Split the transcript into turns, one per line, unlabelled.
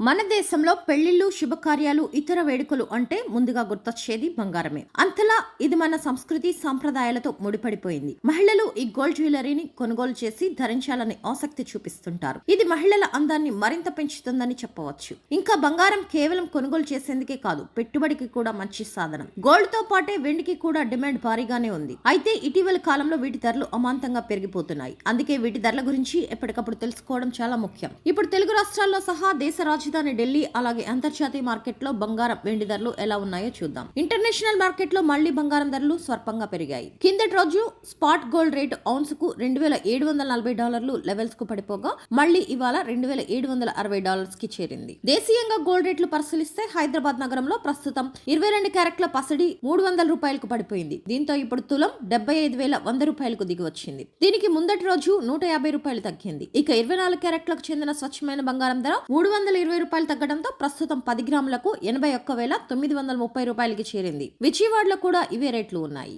మన దేశంలో పెళ్లిళ్లు, శుభకార్యాలు, ఇతర వేడుకలు అంటే ముందుగా గుర్తొచ్చేది బంగారమే. అంతలా ఇది మన సంస్కృతి సాంప్రదాయాలతో ముడిపడిపోయింది. మహిళలు ఈ గోల్డ్ జ్యువెలరీని కొనుగోలు చేసి ధరించాలని ఆసక్తి చూపిస్తుంటారు. ఇది మహిళల అందాన్ని మరింత పెంచుతుందని చెప్పవచ్చు. ఇంకా బంగారం కేవలం కొనుగోలు చేసేందుకే కాదు, పెట్టుబడికి కూడా మంచి సాధనం. గోల్డ్ తో పాటే వెండికి కూడా డిమాండ్ భారీగానే ఉంది. అయితే ఇటీవల కాలంలో వీటి ధరలు అమాంతంగా పెరిగిపోతున్నాయి. అందుకే వీటి ధరల గురించి ఎప్పటికప్పుడు తెలుసుకోవడం చాలా ముఖ్యం. ఇప్పుడు తెలుగు రాష్ట్రాల్లో సహా దేశ రాజధాని ఢిల్లీ అలాగే అంతర్జాతీయ మార్కెట్ లో బంగారం, వెండి ధరలు ఎలా ఉన్నాయో చూద్దాం. ఇంటర్నేషనల్ మార్కెట్ లో మళ్లీ బంగారం ధరలు స్వల్పంగా పెరిగాయి. కిందటి రోజు స్పాట్ గోల్డ్ రేటు ఔన్స్ కు $2740 లెవెల్స్ కు పడిపోగా మళ్లీ ఇవాళ $2760 కి చేరింది. దేశీయంగా గోల్డ్ రేట్లు పరిశీలిస్తే హైదరాబాద్ నగరంలో ప్రస్తుతం 22 క్యారెట్ల పసిడి $300 పడిపోయింది. దీంతో ఇప్పుడు తులం $75,100 దిగి వచ్చింది. దీనికి ముందటి రోజు $150 తగ్గింది. ఇక 24 క్యారెట్లకు చెందిన స్వచ్ఛమైన బంగారం ధర $320 తగ్గడంతో ప్రస్తుతం 10 గ్రాములకు $81,930కి చేరింది. విజయవాడలో కూడా ఇవే రేట్లు ఉన్నాయి.